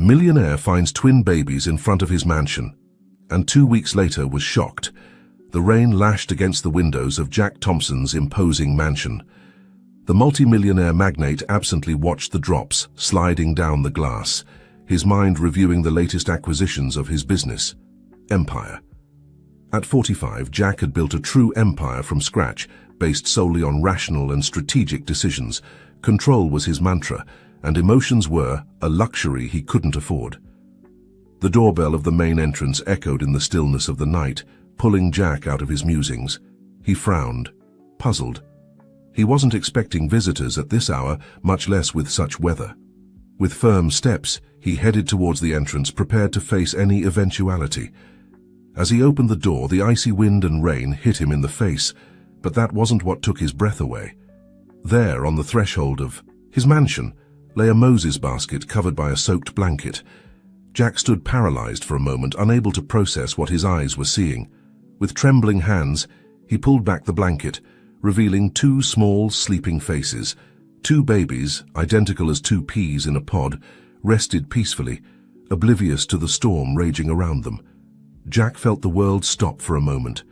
Millionaire finds twin babies in front of his mansion, and 2 weeks later was shocked. The rain lashed against the windows of Jack Thompson's imposing mansion. The multi-millionaire magnate absently watched the drops sliding down the glass, his mind reviewing the latest acquisitions of his business, empire. At 45, Jack had built a true empire from scratch, based solely on rational and strategic decisions. Control was his mantra, and emotions were a luxury he couldn't afford. The doorbell of the main entrance echoed in the stillness of the night, pulling Jack out of his musings. He frowned, puzzled. He wasn't expecting visitors at this hour, much less with such weather. With firm steps, he headed towards the entrance, prepared to face any eventuality. As he opened the door, the icy wind and rain hit him in the face, but that wasn't what took his breath away. There, on the threshold of his mansion, lay a Moses basket covered by a soaked blanket. Jack stood paralyzed for a moment, unable to process what his eyes were seeing. With trembling hands, he pulled back the blanket, revealing 2 small, sleeping faces. 2 babies, identical as 2 peas in a pod, rested peacefully, oblivious to the storm raging around them. Jack felt the world stop for a moment.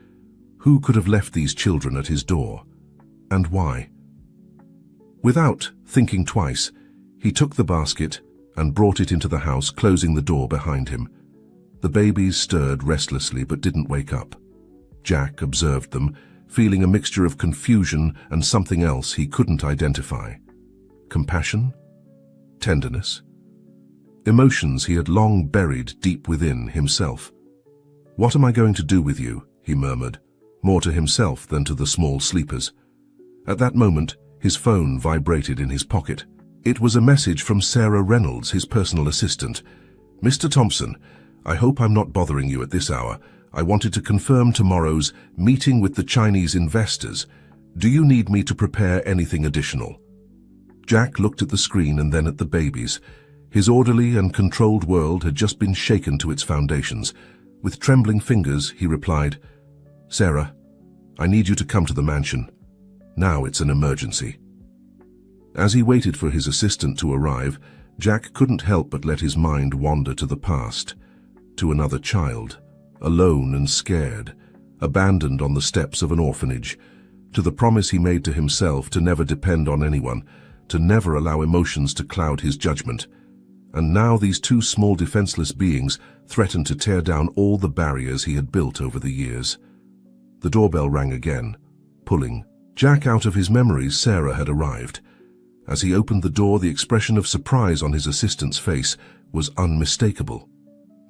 Who could have left these children at his door? And why? Without thinking twice, he took the basket and brought it into the house, closing the door behind him. The babies stirred restlessly but didn't wake up. Jack observed them, feeling a mixture of confusion and something else he couldn't identify. Compassion? Tenderness? Emotions he had long buried deep within himself. "What am I going to do with you?" he murmured, more to himself than to the small sleepers. At that moment, his phone vibrated in his pocket. It was a message from Sarah Reynolds, his personal assistant. "Mr. Thompson, I hope I'm not bothering you at this hour. I wanted to confirm tomorrow's meeting with the Chinese investors. Do you need me to prepare anything additional?" Jack looked at the screen and then at the babies. His orderly and controlled world had just been shaken to its foundations. With trembling fingers, he replied, "Sarah, I need you to come to the mansion. Now it's an emergency." As he waited for his assistant to arrive, Jack couldn't help but let his mind wander to the past, to another child, alone and scared, abandoned on the steps of an orphanage, to the promise he made to himself to never depend on anyone, to never allow emotions to cloud his judgment. And now these 2 small defenseless beings threatened to tear down all the barriers he had built over the years. The doorbell rang again, pulling Jack out of his memories. Sarah had arrived. As he opened the door, the expression of surprise on his assistant's face was unmistakable.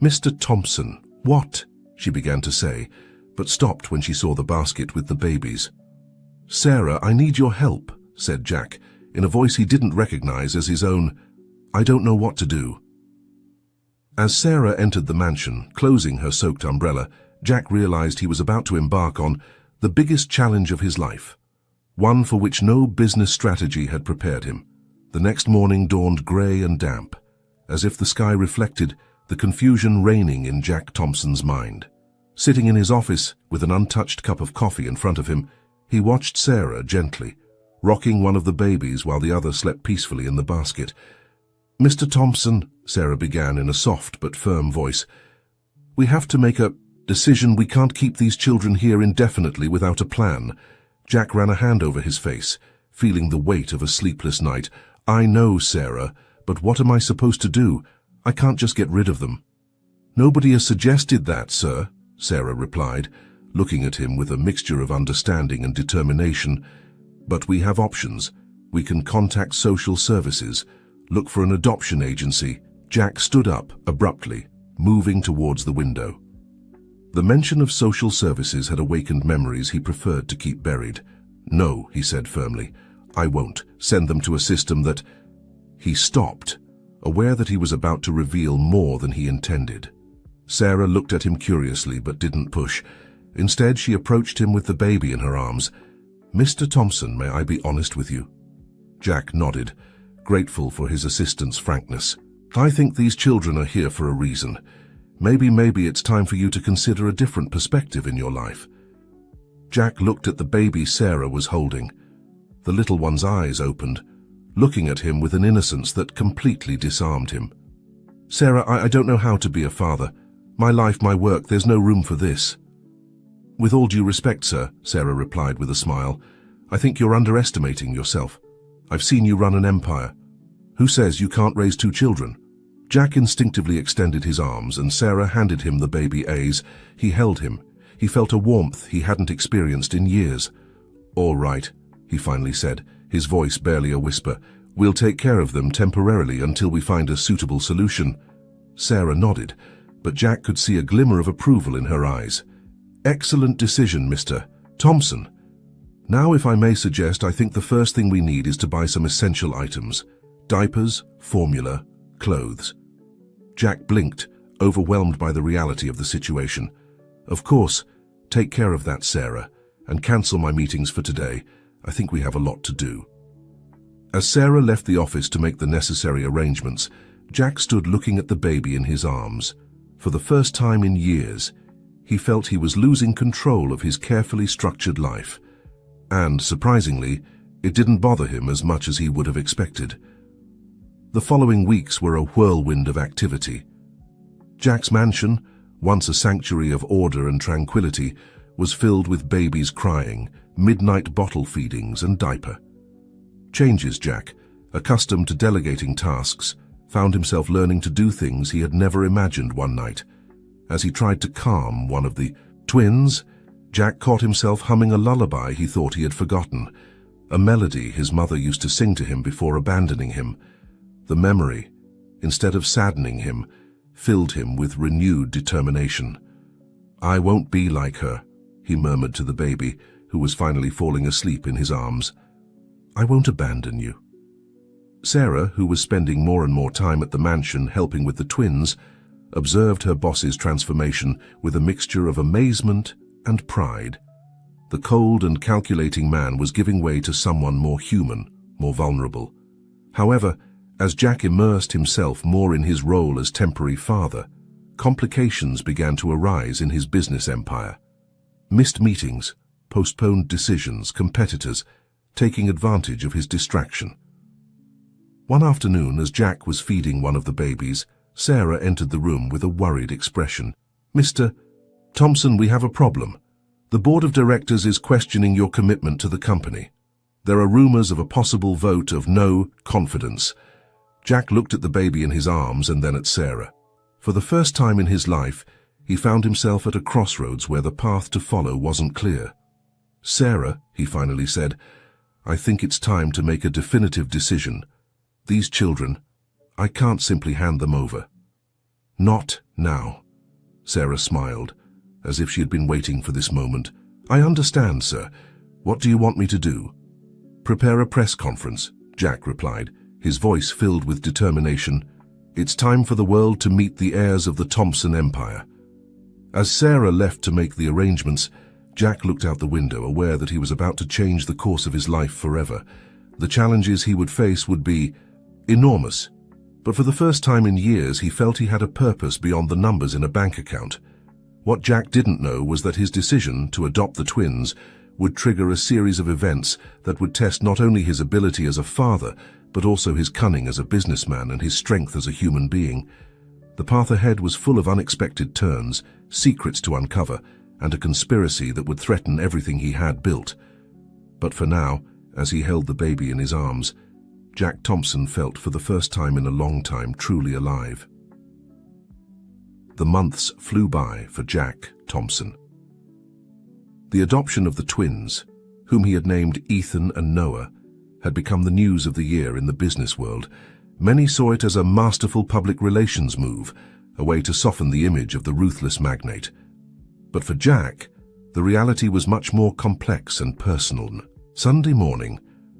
"Mr. Thompson, what?" she began to say, but stopped when she saw the basket with the babies. "Sarah, I need your help," said Jack, in a voice he didn't recognize as his own. "I don't know what to do." As Sarah entered the mansion, closing her soaked umbrella, Jack realized he was about to embark on the biggest challenge of his life, one for which no business strategy had prepared him. The next morning dawned gray and damp, as if the sky reflected the confusion reigning in Jack Thompson's mind. Sitting in his office with an untouched cup of coffee in front of him, he watched Sarah gently, rocking one of the babies while the other slept peacefully in the basket. "Mr. Thompson," Sarah began in a soft but firm voice, "we have to make a decision. We can't keep these children here indefinitely without a plan." Jack ran a hand over his face, feeling the weight of a sleepless night. "I know, Sarah, but what am I supposed to do? I can't just get rid of them." "Nobody has suggested that, sir," Sarah replied, looking at him with a mixture of understanding and determination. "But we have options. We can contact social services, look for an adoption agency." Jack stood up abruptly, moving towards the window. The mention of social services had awakened memories he preferred to keep buried. "No," he said firmly, "I won't send them to a system that—" He stopped, aware that he was about to reveal more than he intended. Sarah looked at him curiously but didn't push. Instead, she approached him with the baby in her arms. "Mr. Thompson, may I be honest with you?" Jack nodded, grateful for his assistant's frankness. "I think these children are here for a reason. Maybe it's time for you to consider a different perspective in your life." Jack looked at the baby Sarah was holding. The little one's eyes opened, looking at him with an innocence that completely disarmed him. Sarah, I don't know how to be a father. My life, my work, there's no room for this. With all due respect, sir, Sarah replied with a smile, I think you're underestimating yourself. I've seen you run an empire. Who says you can't raise 2 children? Jack instinctively extended his arms and Sarah handed him the baby A's. He held him. He felt a warmth he hadn't experienced in years. All right, he finally said, his voice barely a whisper. We'll take care of them temporarily until we find a suitable solution. Sarah nodded, but Jack could see a glimmer of approval in her eyes. Excellent decision, Mr. Thompson. Now, if I may suggest, I think the first thing we need is to buy some essential items. Diapers, formula, clothes. Jack blinked, overwhelmed by the reality of the situation. Of course, take care of that, Sarah, and cancel my meetings for today. I think we have a lot to do. As Sarah left the office to make the necessary arrangements, Jack stood looking at the baby in his arms. For the first time in years, he felt he was losing control of his carefully structured life. And, surprisingly, it didn't bother him as much as he would have expected. The following weeks were a whirlwind of activity. Jack's mansion, once a sanctuary of order and tranquility, was filled with babies crying, midnight bottle feedings and diaper changes. Jack, accustomed to delegating tasks, found himself learning to do things he had never imagined one night. As he tried to calm one of the twins, Jack caught himself humming a lullaby he thought he had forgotten, a melody his mother used to sing to him before abandoning him. The memory, instead of saddening him, filled him with renewed determination. I won't be like her, he murmured to the baby, who was finally falling asleep in his arms. I won't abandon you. Sarah, who was spending more and more time at the mansion helping with the twins, observed her boss's transformation with a mixture of amazement and pride. The cold and calculating man was giving way to someone more human, more vulnerable. However, as Jack immersed himself more in his role as temporary father, complications began to arise in his business empire. Missed meetings, postponed decisions, competitors, taking advantage of his distraction. One afternoon, as Jack was feeding one of the babies, Sarah entered the room with a worried expression. Mr. Thompson, we have a problem. The board of directors is questioning your commitment to the company. There are rumors of a possible vote of no confidence. Jack looked at the baby in his arms and then at Sarah. For the first time in his life, he found himself at a crossroads where the path to follow wasn't clear. Sarah, he finally said, I think it's time to make a definitive decision. These children, I can't simply hand them over. Not now. Sarah smiled, as if she had been waiting for this moment. I understand, sir. What do you want me to do? Prepare a press conference, Jack replied, his voice filled with determination. It's time for the world to meet the heirs of the Thompson Empire. As Sarah left to make the arrangements, Jack looked out the window, aware that he was about to change the course of his life forever. The challenges he would face would be enormous, but for the first time in years he felt he had a purpose beyond the numbers in a bank account. What Jack didn't know was that his decision to adopt the twins would trigger a series of events that would test not only his ability as a father, but also his cunning as a businessman and his strength as a human being. The path ahead was full of unexpected turns, secrets to uncover, and a conspiracy that would threaten everything he had built. But for now, as he held the baby in his arms, Jack Thompson felt for the first time in a long time truly alive. The months flew by for Jack Thompson. The adoption of the twins, whom he had named Ethan and Noah, had become the news of the year in the business world. Many saw it as a masterful public relations move, a way to soften the image of the ruthless magnate. But for Jack, the reality was much more complex and personal. Sunday morning,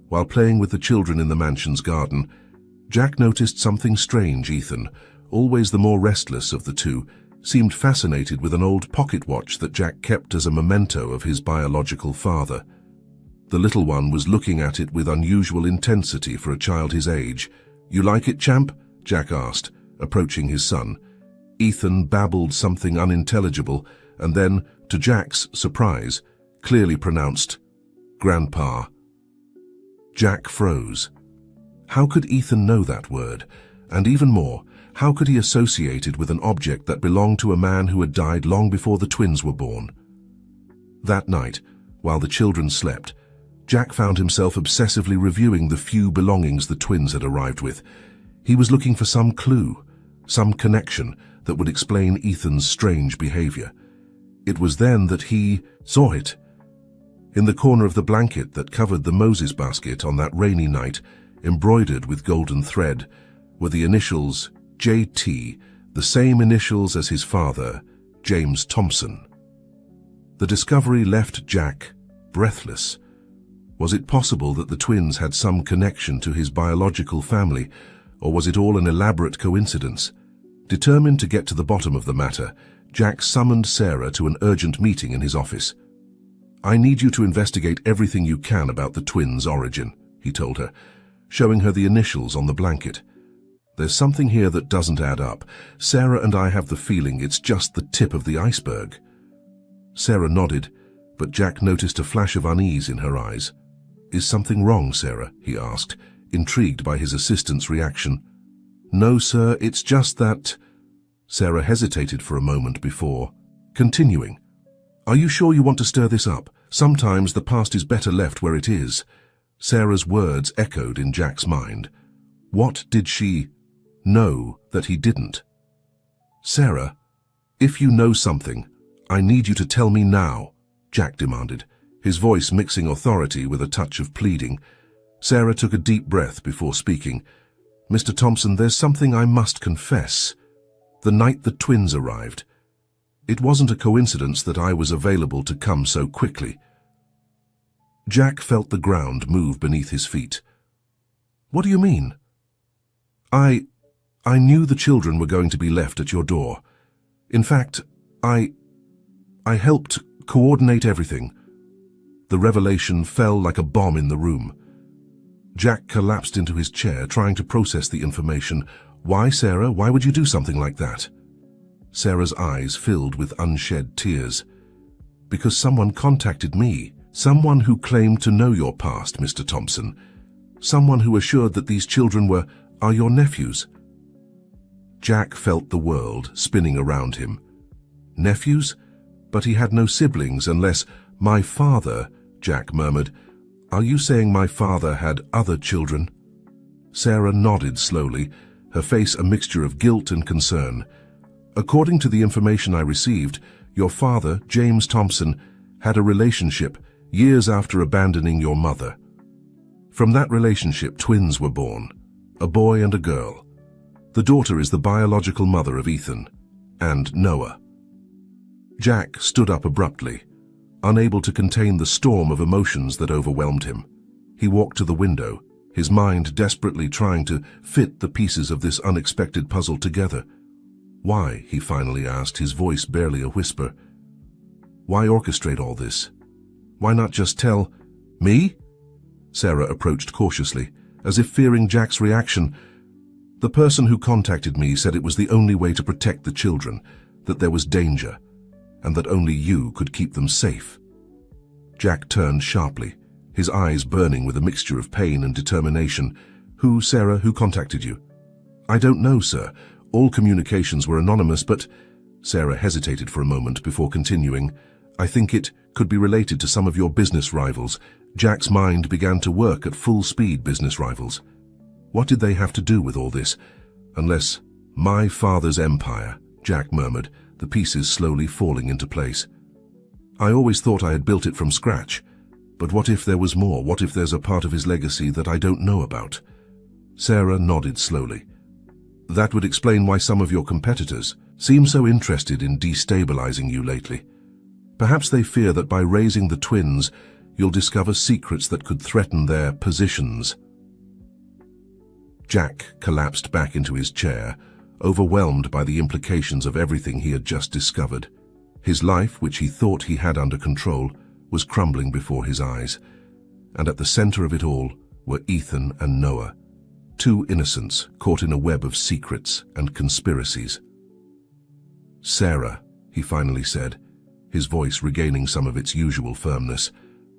while playing with the children in the mansion's garden, Jack noticed something strange. Ethan, always the more restless of the two, seemed fascinated with an old pocket watch that Jack kept as a memento of his biological father. The little one was looking at it with unusual intensity for a child his age. You like it, champ? Jack asked, approaching his son. Ethan babbled something unintelligible, and then, to Jack's surprise, clearly pronounced, Grandpa. Jack froze. How could Ethan know that word? And even more, How could he associate it with an object that belonged to a man who had died long before the twins were born? That night, while the children slept, Jack found himself obsessively reviewing the few belongings the twins had arrived with. He was looking for some clue, some connection that would explain Ethan's strange behavior. It was then that he saw it. In the corner of the blanket that covered the Moses basket on that rainy night, embroidered with golden thread, were the initials JT, the same initials as his father, James Thompson. The discovery left Jack breathless. Was it possible that the twins had some connection to his biological family, or was it all an elaborate coincidence? Determined to get to the bottom of the matter, Jack summoned Sarah to an urgent meeting in his office. "I need you to investigate everything you can about the twins' origin," he told her, showing her the initials on the blanket. "There's something here that doesn't add up. Sarah and I have the feeling it's just the tip of the iceberg." Sarah nodded, but Jack noticed a flash of unease in her eyes. "Is something wrong, Sarah?" he asked, intrigued by his assistant's reaction. "No, sir, it's just that—" Sarah hesitated for a moment before continuing. "Are you sure you want to stir this up? Sometimes the past is better left where it is." Sarah's words echoed in Jack's mind. What did she know that he didn't? "Sarah, if you know something, I need you to tell me now," Jack demanded, his voice mixing authority with a touch of pleading. Sarah took a deep breath before speaking. "Mr. Thompson, there's something I must confess. The night the twins arrived, it wasn't a coincidence that I was available to come so quickly." Jack felt the ground move beneath his feet. "What do you mean?" I knew the children were going to be left at your door. In fact, I helped coordinate everything." The revelation fell like a bomb in the room. Jack collapsed into his chair, trying to process the information. "Why, Sarah? Why would you do something like that?" Sarah's eyes filled with unshed tears. "Because someone contacted me. Someone who claimed to know your past, Mr. Thompson. Someone who assured that these children are your nephews." Jack felt the world spinning around him. Nephews? But he had no siblings unless— "My father," Jack murmured. "Are you saying my father had other children?" Sarah nodded slowly, her face a mixture of guilt and concern. "According to the information I received, your father, James Thompson, had a relationship years after abandoning your mother. From that relationship, twins were born, a boy and a girl. The daughter is the biological mother of Ethan and Noah." Jack stood up abruptly, unable to contain the storm of emotions that overwhelmed him. He walked to the window, his mind desperately trying to fit the pieces of this unexpected puzzle together. "Why?" he finally asked, his voice barely a whisper. "Why orchestrate all this? Why not just tell me?" Sarah approached cautiously, as if fearing Jack's reaction. "The person who contacted me said it was the only way to protect the children, that there was danger, and that only you could keep them safe." Jack turned sharply, his eyes burning with a mixture of pain and determination. "Who, Sarah, who contacted you?" "I don't know, sir. All communications were anonymous, but—" Sarah hesitated for a moment before continuing. "I think it could be related to some of your business rivals." Jack's mind began to work at full speed. Business rivals. What did they have to do with all this? Unless— "My father's empire," Jack murmured, the pieces slowly falling into place. "I always thought I had built it from scratch. But what if there was more? What if there's a part of his legacy that I don't know about?" Sarah nodded slowly. "That would explain why some of your competitors seem so interested in destabilizing you lately. Perhaps they fear that by raising the twins, you'll discover secrets that could threaten their positions." Jack collapsed back into his chair, overwhelmed by the implications of everything he had just discovered. His life, which he thought he had under control, was crumbling before his eyes, and at the center of it all were Ethan and Noah, two innocents caught in a web of secrets and conspiracies. "Sarah," he finally said, his voice regaining some of its usual firmness,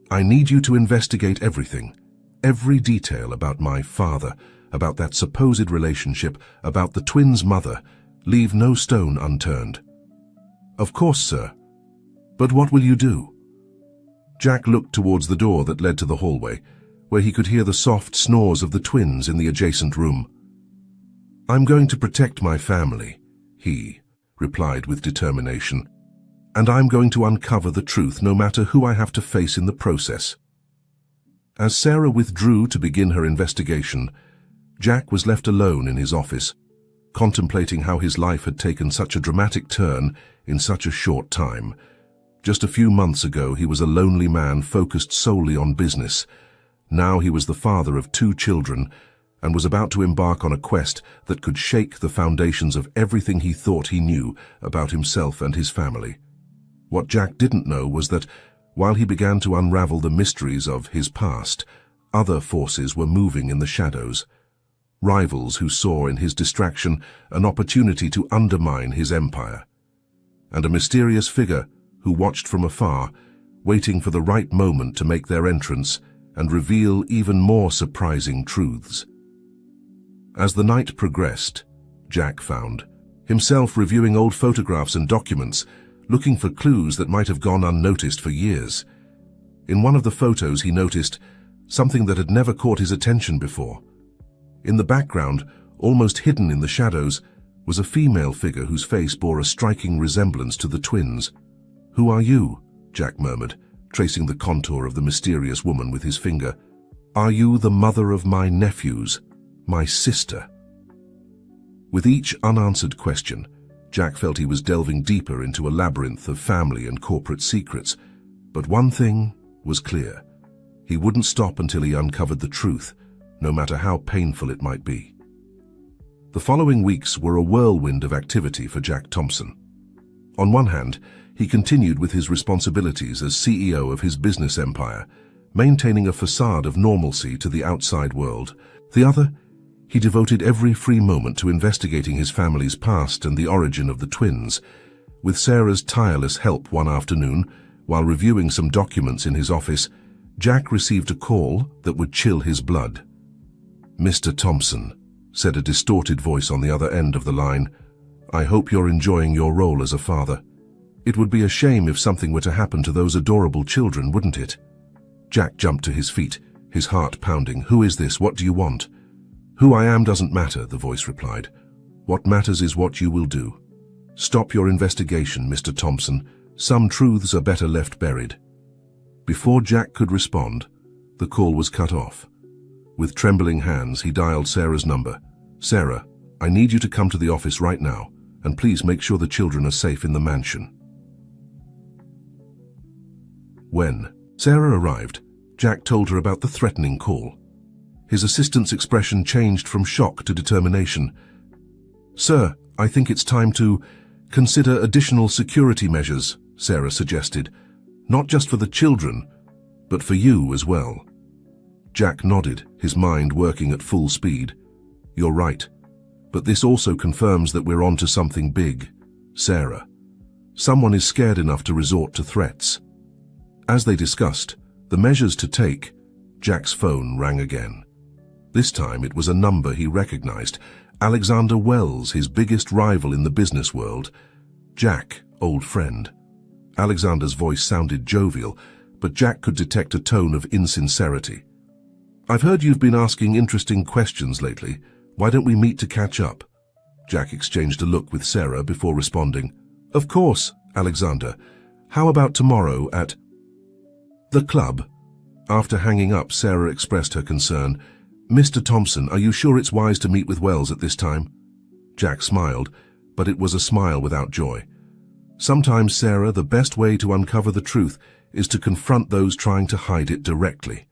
"I need you to investigate everything, every detail about my father, about that supposed relationship, about the twins' mother, leave no stone unturned. Of course, sir. But what will you do? Jack looked towards the door that led to the hallway, where he could hear the soft snores of the twins in the adjacent room. I'm going to protect my family, he replied with determination. And I'm going to uncover the truth no matter who I have to face in the process. As Sarah withdrew to begin her investigation, Jack was left alone in his office, contemplating how his life had taken such a dramatic turn in such a short time. Just a few months ago, he was a lonely man focused solely on business. Now he was the father of 2 children and was about to embark on a quest that could shake the foundations of everything he thought he knew about himself and his family. What Jack didn't know was that, while he began to unravel the mysteries of his past, other forces were moving in the shadows. Rivals who saw in his distraction an opportunity to undermine his empire. And a mysterious figure who watched from afar, waiting for the right moment to make their entrance and reveal even more surprising truths. As the night progressed, Jack found himself reviewing old photographs and documents, looking for clues that might have gone unnoticed for years. In one of the photos, he noticed something that had never caught his attention before. In the background, almost hidden in the shadows, was a female figure whose face bore a striking resemblance to the twins. "Who are you?" Jack murmured, tracing the contour of the mysterious woman with his finger. "Are you the mother of my nephews, my sister?" With each unanswered question, Jack felt he was delving deeper into a labyrinth of family and corporate secrets. But one thing was clear. He wouldn't stop until he uncovered the truth, no matter how painful it might be. The following weeks were a whirlwind of activity for Jack Thompson. On one hand, he continued with his responsibilities as CEO of his business empire, maintaining a facade of normalcy to the outside world. The other, he devoted every free moment to investigating his family's past and the origin of the twins. With Sarah's tireless help one afternoon, while reviewing some documents in his office, Jack received a call that would chill his blood. "Mr. Thompson," said a distorted voice on the other end of the line, "I hope you're enjoying your role as a father. It would be a shame if something were to happen to those adorable children, wouldn't it?" Jack jumped to his feet, his heart pounding. "Who is this? What do you want?" "Who I am doesn't matter," the voice replied. "What matters is what you will do. Stop your investigation, Mr. Thompson. Some truths are better left buried." Before Jack could respond, the call was cut off. With trembling hands, he dialed Sarah's number. "Sarah, I need you to come to the office right now, and please make sure the children are safe in the mansion." When Sarah arrived, Jack told her about the threatening call. His assistant's expression changed from shock to determination. "Sir, I think it's time to consider additional security measures," Sarah suggested. "Not just for the children, but for you as well." Jack nodded, his mind working at full speed. "You're right. But this also confirms that we're onto something big, Sarah. Someone is scared enough to resort to threats." As they discussed the measures to take, Jack's phone rang again. This time it was a number he recognized. Alexander Wells, his biggest rival in the business world. "Jack, old friend." Alexander's voice sounded jovial, but Jack could detect a tone of insincerity. "I've heard you've been asking interesting questions lately. Why don't we meet to catch up?" Jack exchanged a look with Sarah before responding. "Of course, Alexander. How about tomorrow at the club?" After hanging up, Sarah expressed her concern. "Mr. Thompson, are you sure it's wise to meet with Wells at this time?" Jack smiled, but it was a smile without joy. "Sometimes, Sarah, the best way to uncover the truth is to confront those trying to hide it directly."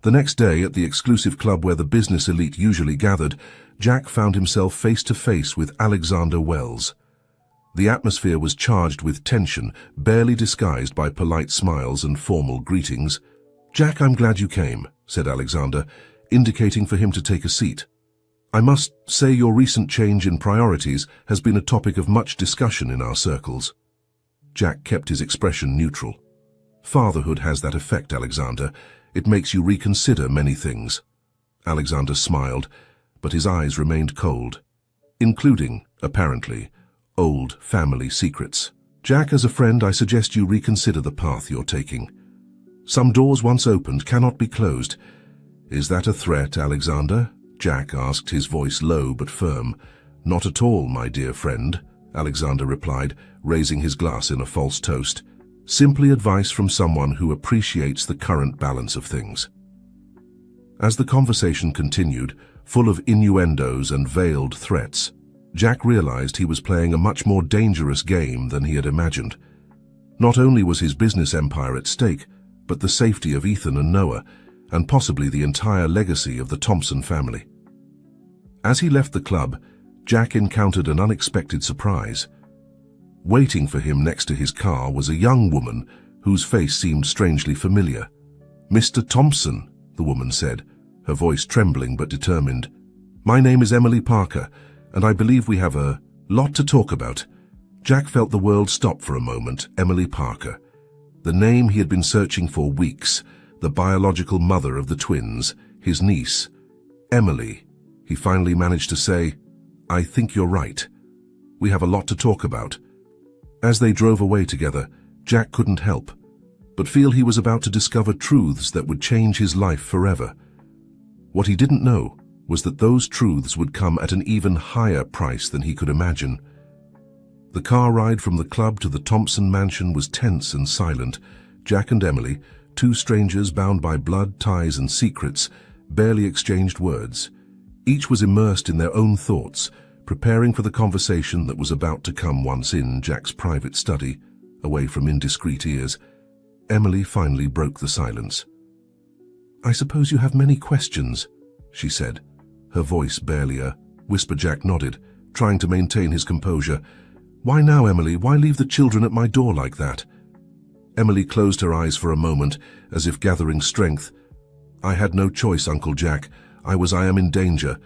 The next day, at the exclusive club where the business elite usually gathered, Jack found himself face to face with Alexander Wells. The atmosphere was charged with tension, barely disguised by polite smiles and formal greetings. "Jack, I'm glad you came," said Alexander, indicating for him to take a seat. "I must say your recent change in priorities has been a topic of much discussion in our circles." Jack kept his expression neutral. "Fatherhood has that effect, Alexander. It makes you reconsider many things." Alexander smiled, but his eyes remained cold, including, apparently, old family secrets. Jack, as a friend, I suggest you reconsider the path you're taking. Some doors once opened cannot be closed. Is that a threat, Alexander? Jack asked, his voice low but firm. Not at all, my dear friend, Alexander replied, raising his glass in a false toast. Simply advice from someone who appreciates the current balance of things. As the conversation continued, full of innuendos and veiled threats, Jack realized he was playing a much more dangerous game than he had imagined. Not only was his business empire at stake, but the safety of Ethan and Noah, and possibly the entire legacy of the Thompson family. As he left the club, Jack encountered an unexpected surprise. Waiting for him next to his car was a young woman whose face seemed strangely familiar. "Mr. Thompson," the woman said, her voice trembling but determined. "My name is Emily Parker, and I believe we have a lot to talk about." Jack felt the world stop for a moment. Emily Parker. The name he had been searching for weeks, the biological mother of the twins, his niece. Emily. He finally managed to say, "I think you're right. We have a lot to talk about." As they drove away together, Jack couldn't help but feel he was about to discover truths that would change his life forever. What he didn't know was that those truths would come at an even higher price than he could imagine. The car ride from the club to the Thompson mansion was tense and silent. Jack and Emily, two strangers bound by blood, ties, and secrets, barely exchanged words. Each was immersed in their own thoughts, preparing for the conversation that was about to come once in Jack's private study, away from indiscreet ears. Emily finally broke the silence. "I suppose you have many questions," she said, her voice barely a whisper. Jack nodded, trying to maintain his composure. "Why now, Emily? Why leave the children at my door like that?" Emily closed her eyes for a moment, as if gathering strength. "I had no choice, Uncle Jack. I am in danger,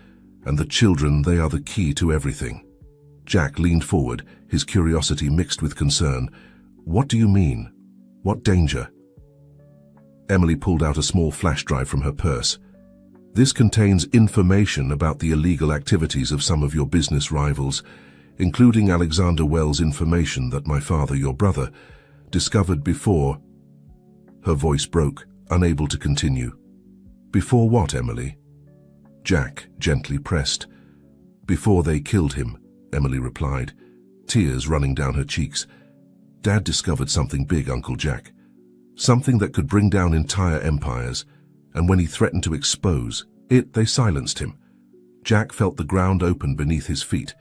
and the children, they are the key to everything." Jack leaned forward, his curiosity mixed with concern. "What do you mean? What danger?" Emily pulled out a small flash drive from her purse. "This contains information about the illegal activities of some of your business rivals, including Alexander Wells' information that my father, your brother, discovered before." Her voice broke, unable to continue. "Before what, Emily?" Jack gently pressed. "Before they killed him," Emily replied, tears running down her cheeks. "Dad discovered something big, Uncle Jack. Something that could bring down entire empires, and when he threatened to expose it, they silenced him." Jack felt the ground open beneath his feet.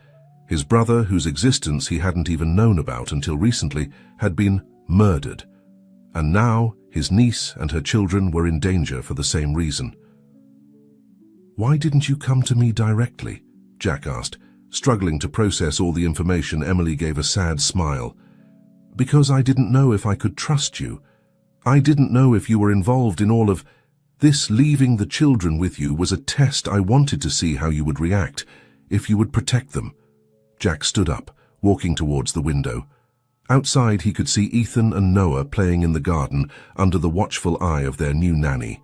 His brother, whose existence he hadn't even known about until recently, had been murdered. And now his niece and her children were in danger for the same reason. "Why didn't you come to me directly?" Jack asked, struggling to process all the information. Emily gave a sad smile. "Because I didn't know if I could trust you. I didn't know if you were involved in all of this. Leaving the children with you was a test. I wanted to see how you would react, if you would protect them." Jack stood up, walking towards the window. Outside, he could see Ethan and Noah playing in the garden under the watchful eye of their new nanny.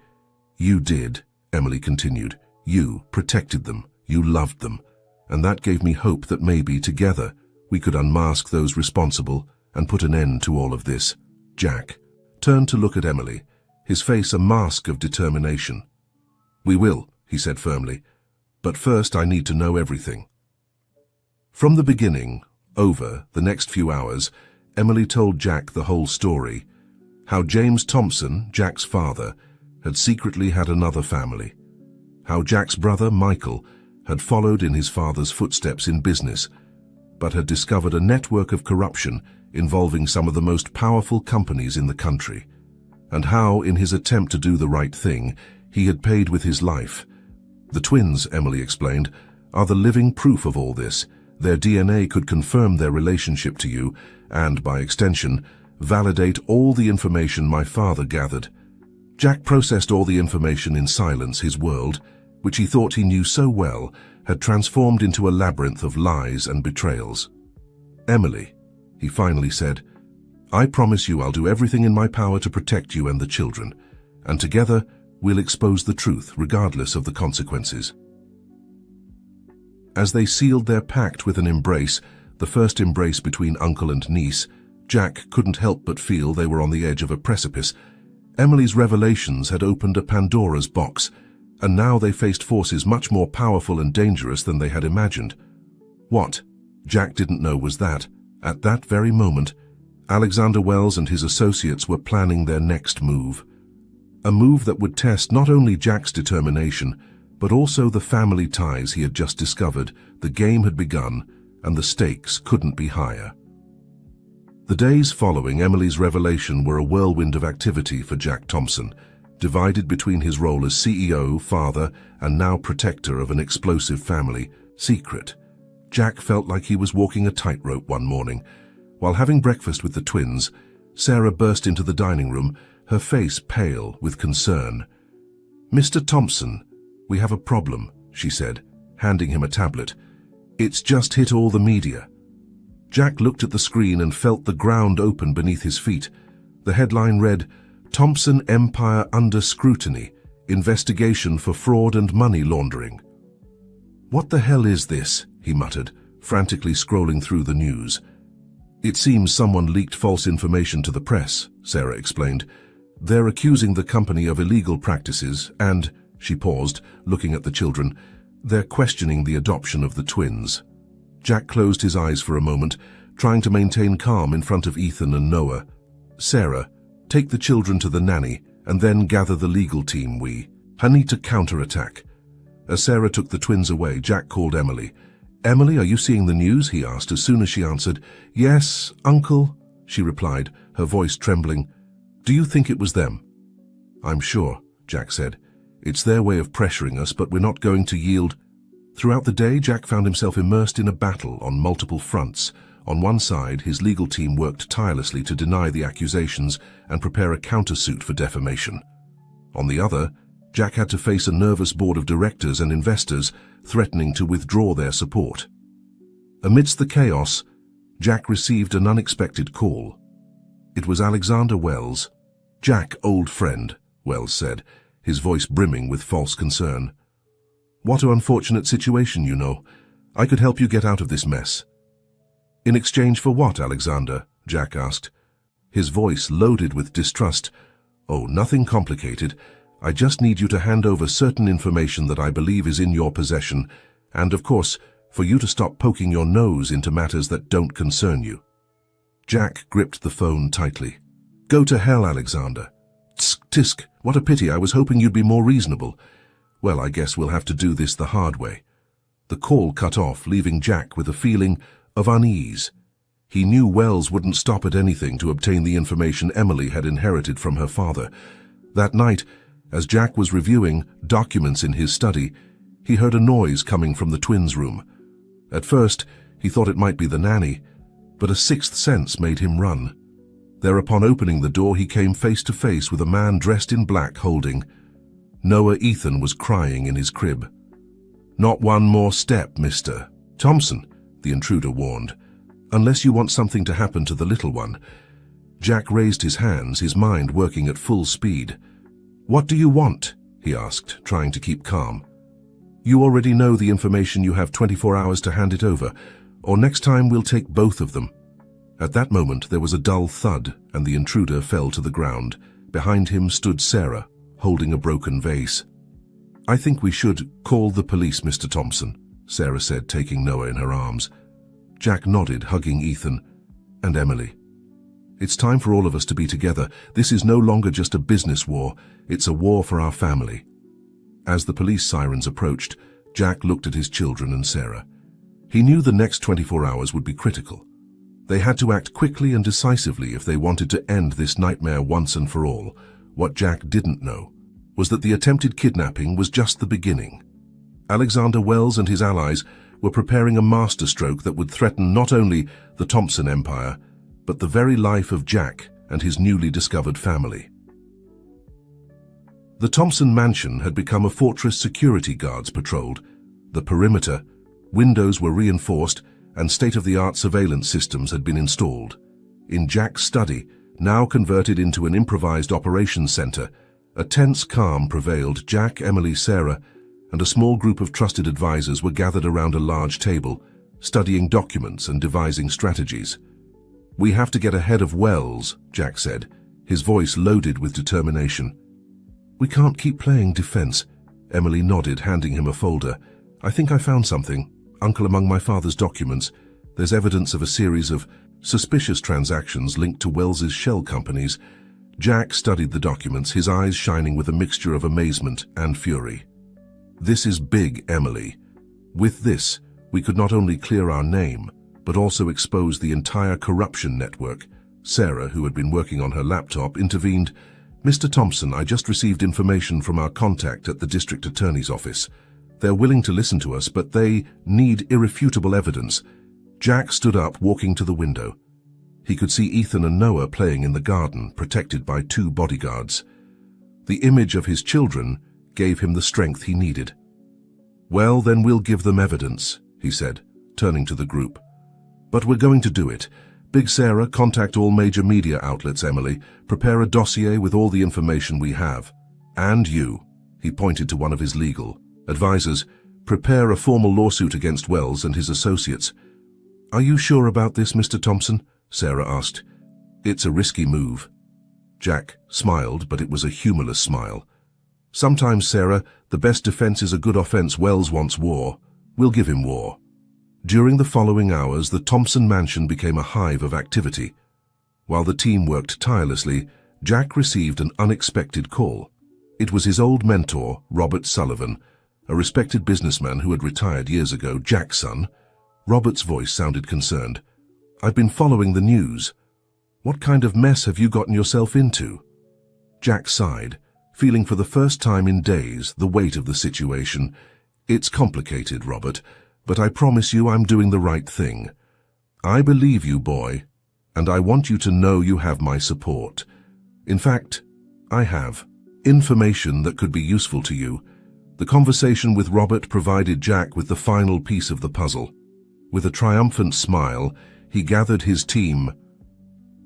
"You did," Emily continued. "You protected them. You loved them. And that gave me hope that maybe together we could unmask those responsible and put an end to all of this." Jack turned to look at Emily, his face a mask of determination. "We will," he said firmly. "But first I need to know everything." From the beginning, over the next few hours, Emily told Jack the whole story. How James Thompson, Jack's father, had secretly had another family. How Jack's brother, Michael, had followed in his father's footsteps in business, but had discovered a network of corruption involving some of the most powerful companies in the country. And how, in his attempt to do the right thing, he had paid with his life. The twins, Emily explained, are the living proof of all this. Their DNA could confirm their relationship to you and, by extension, validate all the information my father gathered. Jack processed all the information in silence. His world, which he thought he knew so well, had transformed into a labyrinth of lies and betrayals. "Emily," he finally said, "I promise you I'll do everything in my power to protect you and the children, and together we'll expose the truth regardless of the consequences." As they sealed their pact with an embrace, the first embrace between uncle and niece, Jack couldn't help but feel they were on the edge of a precipice. Emily's revelations had opened a Pandora's box, and now they faced forces much more powerful and dangerous than they had imagined. What Jack didn't know was that, at that very moment, Alexander Wells and his associates were planning their next move. A move that would test not only Jack's determination, but also the family ties he had just discovered. The game had begun, and the stakes couldn't be higher. The days following Emily's revelation were a whirlwind of activity for Jack Thompson, divided between his role as CEO, father, and now protector of an explosive family secret. Jack felt like he was walking a tightrope one morning. While having breakfast with the twins, Sarah burst into the dining room, her face pale with concern. "Mr. Thompson, we have a problem," she said, handing him a tablet. "It's just hit all the media." Jack looked at the screen and felt the ground open beneath his feet. The headline read, "Thompson Empire Under Scrutiny, Investigation for Fraud and Money Laundering." "What the hell is this?" he muttered, frantically scrolling through the news. "It seems someone leaked false information to the press," Sarah explained. "They're accusing the company of illegal practices and," she paused, looking at the children, "they're questioning the adoption of the twins." Jack closed his eyes for a moment, trying to maintain calm in front of Ethan and Noah. "Sarah, take the children to the nanny, and then gather the legal team. We need to counterattack." As Sarah took the twins away, Jack called Emily. "Emily, are you seeing the news?" he asked as soon as she answered. "Yes, Uncle," she replied, her voice trembling. "Do you think it was them?" "I'm sure," Jack said. "It's their way of pressuring us, but we're not going to yield." Throughout the day, Jack found himself immersed in a battle on multiple fronts. On one side, his legal team worked tirelessly to deny the accusations and prepare a countersuit for defamation. On the other, Jack had to face a nervous board of directors and investors threatening to withdraw their support. Amidst the chaos, Jack received an unexpected call. It was Alexander Wells. "Jack, old friend," Wells said, his voice brimming with false concern. "What an unfortunate situation, you know. I could help you get out of this mess." "In exchange for what, Alexander?" Jack asked, his voice loaded with distrust. "Oh, nothing complicated. I just need you to hand over certain information that I believe is in your possession, and, of course, for you to stop poking your nose into matters that don't concern you." Jack gripped the phone tightly. "Go to hell, Alexander." "Tsk, tisk, what a pity. I was hoping you'd be more reasonable." "Well, I guess we'll have to do this the hard way." The call cut off, leaving Jack with a feeling of unease. He knew Wells wouldn't stop at anything to obtain the information Emily had inherited from her father. That night, as Jack was reviewing documents in his study, he heard a noise coming from the twins' room. At first, he thought it might be the nanny, but a sixth sense made him run. Thereupon opening the door, he came face to face with a man dressed in black holding. Noah Ethan was crying in his crib. "Not one more step, Mr. Thompson," the intruder warned, "unless you want something to happen to the little one." Jack raised his hands, his mind working at full speed. "What do you want?" he asked, trying to keep calm. "You already know the information. You have 24 hours to hand it over, or next time we'll take both of them." At that moment there was a dull thud, and the intruder fell to the ground. Behind him stood Sarah, holding a broken vase. "I think we should call the police, Mr. Thompson," Sarah said, taking Noah in her arms. Jack nodded, hugging Ethan and Emily. "It's time for all of us to be together. This is no longer just a business war. It's a war for our family." As the police sirens approached, Jack looked at his children and Sarah. He knew the next 24 hours would be critical. They had to act quickly and decisively if they wanted to end this nightmare once and for all. What Jack didn't know was that the attempted kidnapping was just the beginning. Alexander Wells and his allies were preparing a masterstroke that would threaten not only the Thompson Empire, but the very life of Jack and his newly discovered family. The Thompson mansion had become a fortress. Security guards patrolled the perimeter, windows were reinforced, and state-of-the-art surveillance systems had been installed. In Jack's study, now converted into an improvised operations center, a tense calm prevailed. Jack, Emily, Sarah, and a small group of trusted advisors were gathered around a large table, studying documents and devising strategies. "We have to get ahead of Wells," Jack said, his voice loaded with determination. "We can't keep playing defense," Emily nodded, handing him a folder. "I think I found something, Uncle, among my father's documents. There's evidence of a series of suspicious transactions linked to Wells's shell companies." Jack studied the documents, his eyes shining with a mixture of amazement and fury. "This is big, Emily. With this, we could not only clear our name, but also expose the entire corruption network." Sarah, who had been working on her laptop, intervened. "Mr. Thompson, I just received information from our contact at the district attorney's office. They're willing to listen to us, but they need irrefutable evidence." Jack stood up, walking to the window. He could see Ethan and Noah playing in the garden, protected by 2 bodyguards. The image of his children gave him the strength he needed. "Well, then we'll give them evidence," he said, turning to the group. "But we're going to do it. Big Sarah, contact all major media outlets, Emily. Prepare a dossier with all the information we have. And you," he pointed to one of his legal advisors, "prepare a formal lawsuit against Wells and his associates." "Are you sure about this, Mr. Thompson?" Sarah asked. "It's a risky move." Jack smiled, but it was a humorless smile. "Sometimes, Sarah, the best defense is a good offense. Wells wants war. We'll give him war." During the following hours, the Thompson mansion became a hive of activity. While the team worked tirelessly, Jack received an unexpected call. It was his old mentor, Robert Sullivan, a respected businessman who had retired years ago. "Jack's son." Robert's voice sounded concerned. "I've been following the news. What kind of mess have you gotten yourself into?" Jack sighed, feeling for the first time in days the weight of the situation. "It's complicated, Robert, but I promise you I'm doing the right thing. I believe you, boy, and I want you to know you have my support. In fact, I have information that could be useful to you." The conversation with Robert provided Jack with the final piece of the puzzle. With a triumphant smile, he gathered his team.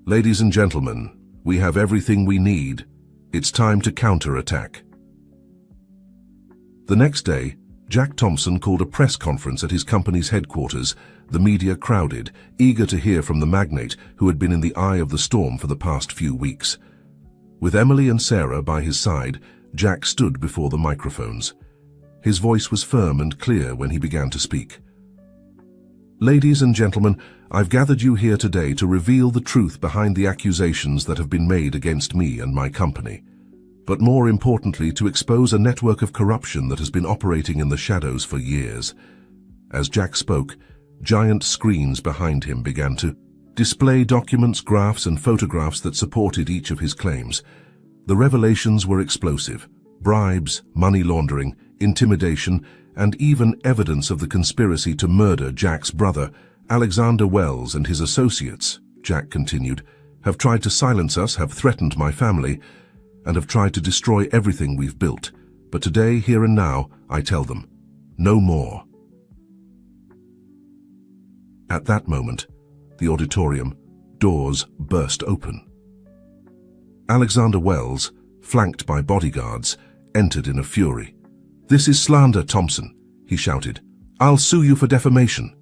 "Ladies and gentlemen, we have everything we need. It's time to counterattack." The next day, Jack Thompson called a press conference at his company's headquarters. The media crowded, eager to hear from the magnate who had been in the eye of the storm for the past few weeks. With Emily and Sarah by his side, Jack stood before the microphones. His voice was firm and clear when he began to speak. "Ladies and gentlemen, I've gathered you here today to reveal the truth behind the accusations that have been made against me and my company, but more importantly, to expose a network of corruption that has been operating in the shadows for years." As Jack spoke, giant screens behind him began to display documents, graphs, and photographs that supported each of his claims. The revelations were explosive: bribes, money laundering, intimidation, and even evidence of the conspiracy to murder Jack's brother. "Alexander Wells and his associates," Jack continued, "have tried to silence us, have threatened my family, and have tried to destroy everything we've built. But today, here and now, I tell them, no more." At that moment, the auditorium doors burst open. Alexander Wells, flanked by bodyguards, entered in a fury. "This is slander, Thompson," he shouted. "I'll sue you for defamation."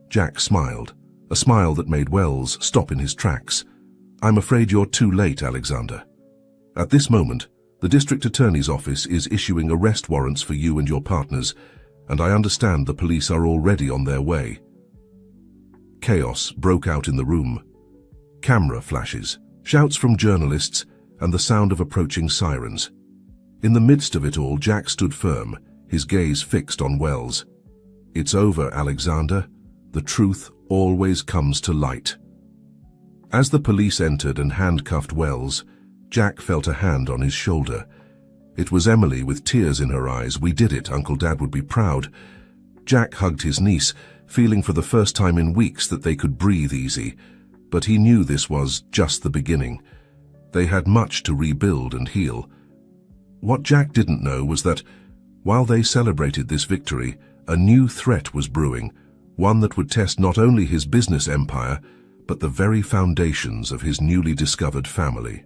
Jack smiled, a smile that made Wells stop in his tracks. "I'm afraid you're too late, Alexander. At this moment, the district attorney's office is issuing arrest warrants for you and your partners, and I understand the police are already on their way." Chaos broke out in the room. Camera flashes, shouts from journalists, and the sound of approaching sirens. In the midst of it all, Jack stood firm, his gaze fixed on Wells. "It's over, Alexander. The truth always comes to light." As the police entered and handcuffed Wells, Jack felt a hand on his shoulder. It was Emily with tears in her eyes. "We did it. Uncle Dad would be proud." Jack hugged his niece, feeling for the first time in weeks that they could breathe easy. But he knew this was just the beginning. They had much to rebuild and heal. What Jack didn't know was that, while they celebrated this victory, a new threat was brewing, one that would test not only his business empire, but the very foundations of his newly discovered family.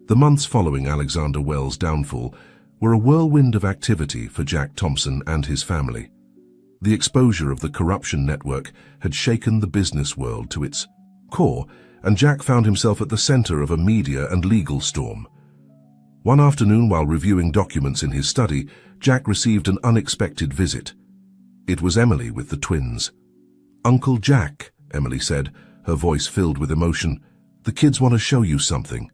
The months following Alexander Wells' downfall were a whirlwind of activity for Jack Thompson and his family. The exposure of the corruption network had shaken the business world to its core, and Jack found himself at the center of a media and legal storm. One afternoon, while reviewing documents in his study, Jack received an unexpected visit. It was Emily with the twins. "Uncle Jack," Emily said, her voice filled with emotion, "the kids want to show you something."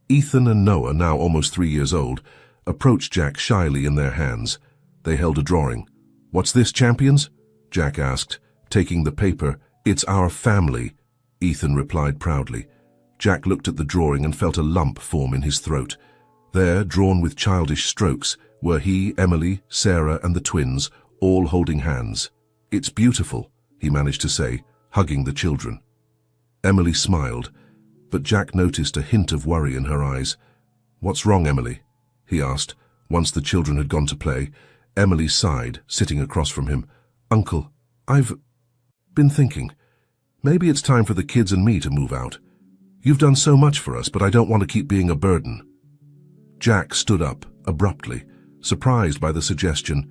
Ethan and Noah, now almost 3 years old, approached Jack shyly in their hands. They held a drawing. "What's this, champions?" Jack asked, taking the paper. "It's our family," Ethan replied proudly. Jack looked at the drawing and felt a lump form in his throat. There, drawn with childish strokes, were he, Emily, Sarah, and the twins, all holding hands. "It's beautiful," he managed to say, hugging the children. Emily smiled, but Jack noticed a hint of worry in her eyes. "What's wrong, Emily?" he asked, once the children had gone to play. Emily sighed, sitting across from him. "Uncle, I've been thinking. Maybe it's time for the kids and me to move out. You've done so much for us, but I don't want to keep being a burden." Jack stood up, abruptly, surprised by the suggestion.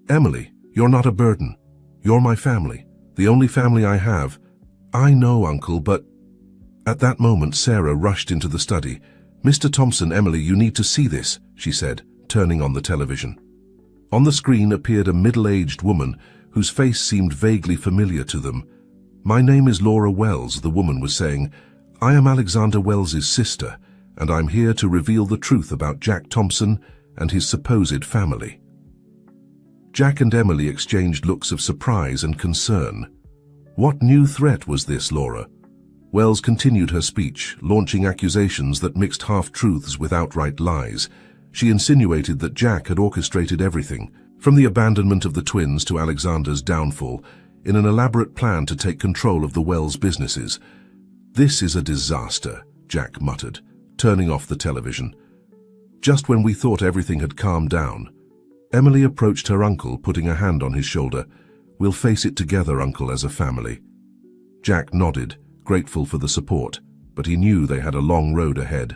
"Emily, you're not a burden. You're my family, the only family I have." "I know, Uncle, but—" At that moment, Sarah rushed into the study. "Mr. Thompson, Emily, you need to see this," she said, turning on the television. On the screen appeared a middle-aged woman whose face seemed vaguely familiar to them. "My name is Laura Wells," the woman was saying. "I am Alexander Wells's sister, and I'm here to reveal the truth about Jack Thompson and his supposed family." Jack and Emily exchanged looks of surprise and concern. What new threat was this, Laura? Wells continued her speech, launching accusations that mixed half-truths with outright lies. She insinuated that Jack had orchestrated everything, from the abandonment of the twins to Alexander's downfall, in an elaborate plan to take control of the Wells businesses. "This is a disaster," Jack muttered, turning off the television. Just when we thought everything had calmed down, Emily approached her uncle, putting a hand on his shoulder. "We'll face it together, Uncle, as a family." Jack nodded, grateful for the support, but he knew they had a long road ahead.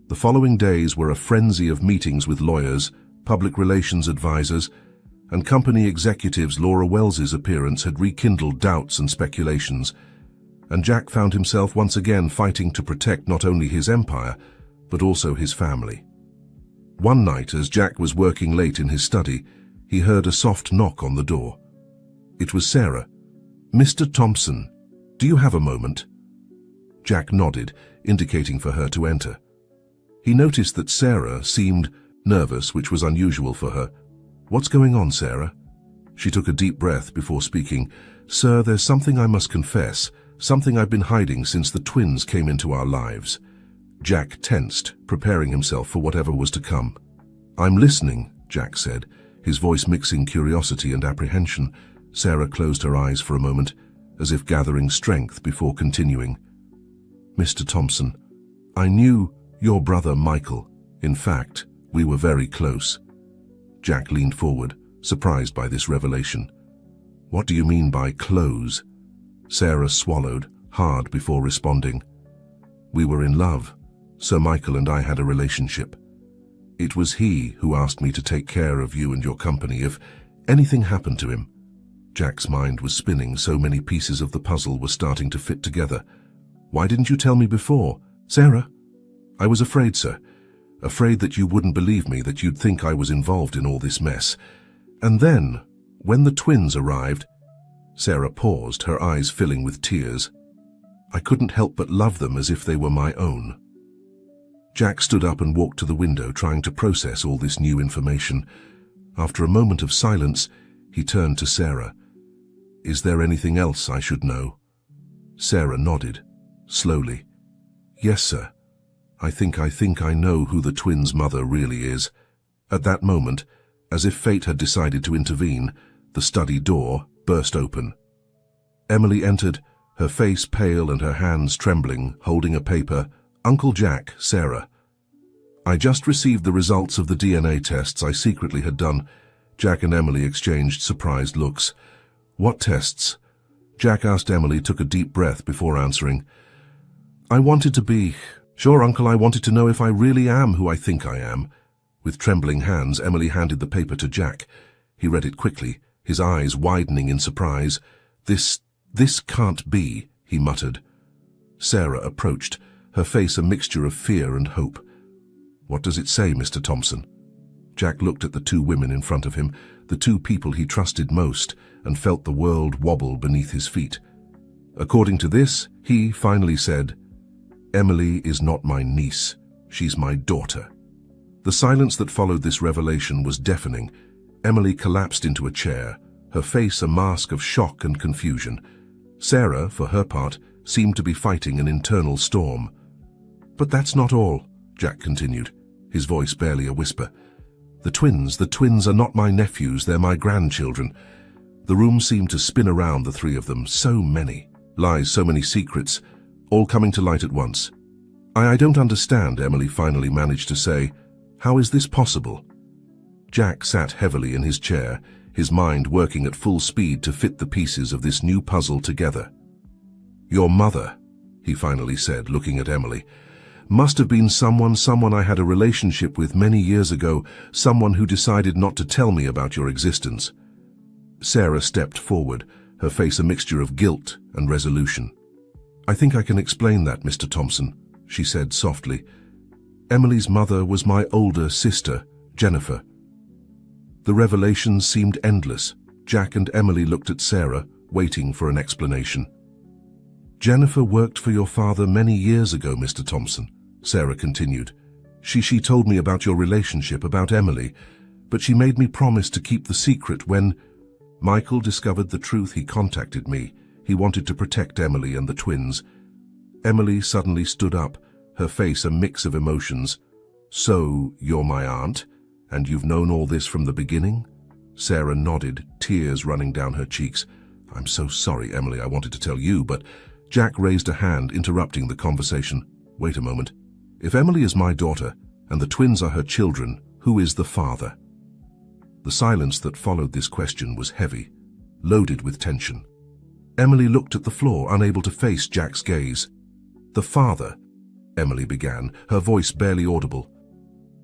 The following days were a frenzy of meetings with lawyers, public relations advisors, and company executives. Laura Wells's appearance had rekindled doubts and speculations, and Jack found himself once again fighting to protect not only his empire, but also his family. One night, as Jack was working late in his study, he heard a soft knock on the door. It was Sarah. "Mr. Thompson, do you have a moment?" Jack nodded, indicating for her to enter. He noticed that Sarah seemed nervous, which was unusual for her. "What's going on, Sarah?" She took a deep breath before speaking. "Sir, there's something I must confess, something I've been hiding since the twins came into our lives." Jack tensed, preparing himself for whatever was to come. "I'm listening," Jack said, his voice mixing curiosity and apprehension. Sarah closed her eyes for a moment, as if gathering strength before continuing. "Mr. Thompson, I knew your brother Michael. In fact, we were very close." Jack leaned forward, surprised by this revelation. "What do you mean by close?" Sarah swallowed hard before responding. "We were in love. Sir Michael and I had a relationship. It was he who asked me to take care of you and your company if anything happened to him." Jack's mind was spinning, so many pieces of the puzzle were starting to fit together. "Why didn't you tell me before?" "Sarah, I was afraid, sir. Afraid that you wouldn't believe me, that you'd think I was involved in all this mess. And then, when the twins arrived—" Sarah paused, her eyes filling with tears. "I couldn't help but love them as if they were my own." Jack stood up and walked to the window, trying to process all this new information. After a moment of silence, he turned to Sarah. "Is there anything else I should know?" Sarah nodded, slowly. "Yes, sir. I think I know who the twins' mother really is." At that moment, as if fate had decided to intervene, the study door burst open. Emily entered, her face pale and her hands trembling, holding a paper. "Uncle Jack, Sarah. I just received the results of the DNA tests I secretly had done." Jack and Emily exchanged surprised looks. "What tests?" Jack asked. Emily took a deep breath before answering. "I wanted to be—" "Sure, Uncle, I wanted to know if I really am who I think I am." With trembling hands, Emily handed the paper to Jack. He read it quickly, his eyes widening in surprise. This can't be," he muttered. Sarah approached, her face a mixture of fear and hope. "What does it say, Mr. Thompson?" Jack looked at the two women in front of him, the two people he trusted most, and felt the world wobble beneath his feet. "According to this," he finally said, "Emily is not my niece, she's my daughter." The silence that followed this revelation was deafening. Emily collapsed into a chair, her face a mask of shock and confusion. Sarah, for her part, seemed to be fighting an internal storm. "But that's not all," Jack continued, his voice barely a whisper. The twins are not my nephews, they're my grandchildren." The room seemed to spin around the three of them, so many lies, so many secrets, all coming to light at once. I don't understand," Emily finally managed to say. "How is this possible?" Jack sat heavily in his chair, his mind working at full speed to fit the pieces of this new puzzle together. "Your mother," he finally said, looking at Emily, "must have been someone I had a relationship with many years ago, someone who decided not to tell me about your existence." Sarah stepped forward, her face a mixture of guilt and resolution. "I think I can explain that, Mr. Thompson," she said softly. "Emily's mother was my older sister, Jennifer." The revelation seemed endless. Jack and Emily looked at Sarah, waiting for an explanation. "Jennifer worked for your father many years ago, Mr. Thompson," Sarah continued. She told me about your relationship, about Emily, but she made me promise to keep the secret. When Michael discovered the truth, he contacted me. He wanted to protect Emily and the twins." Emily suddenly stood up, her face a mix of emotions. "So, you're my aunt, and you've known all this from the beginning?" Sarah nodded, tears running down her cheeks. "I'm so sorry, Emily, I wanted to tell you, but..." Jack raised a hand, interrupting the conversation. "Wait a moment. If Emily is my daughter, and the twins are her children, who is the father?" The silence that followed this question was heavy, loaded with tension. Emily looked at the floor, unable to face Jack's gaze. "The father," Emily began, her voice barely audible.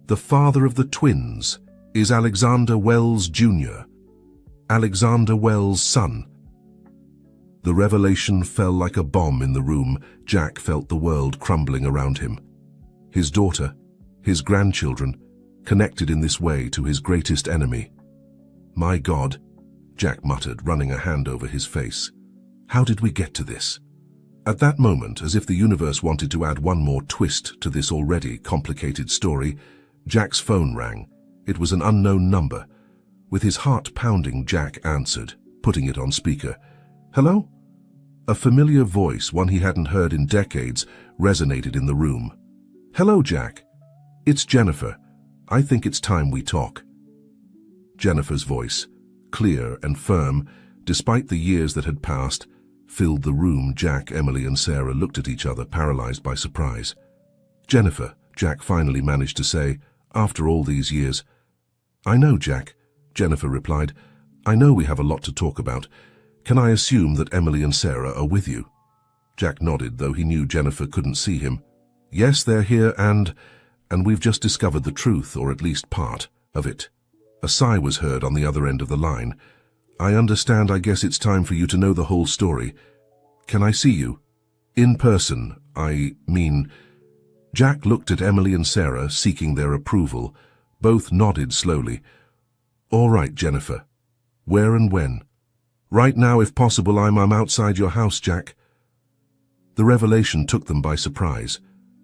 "The father of the twins is Alexander Wells Jr., Alexander Wells' son." The revelation fell like a bomb in the room. Jack felt the world crumbling around him. His daughter, his grandchildren, connected in this way to his greatest enemy. "My God," Jack muttered, running a hand over his face. "How did we get to this?" At that moment, as if the universe wanted to add one more twist to this already complicated story, Jack's phone rang. It was an unknown number. With his heart pounding, Jack answered, putting it on speaker. "Hello?" A familiar voice, one he hadn't heard in decades, resonated in the room. "Hello, Jack. It's Jennifer. I think it's time we talk." Jennifer's voice, clear and firm, despite the years that had passed, filled the room. Jack, Emily, and Sarah looked at each other, paralyzed by surprise. "Jennifer," Jack finally managed to say, after all these years. "I know, Jack," Jennifer replied. "I know we have a lot to talk about. Can I assume that Emily and Sarah are with you?" Jack nodded, though he knew Jennifer couldn't see him. "Yes, they're here, and we've just discovered the truth, or at least part of it." A sigh was heard on the other end of the line. "I understand. I guess it's time for you to know the whole story. Can I see you? In person, I mean." Jack looked at Emily and Sarah, seeking their approval. Both nodded slowly. "All right, Jennifer. Where and when?" "Right now, if possible. I'm outside your house, Jack." The revelation took them by surprise.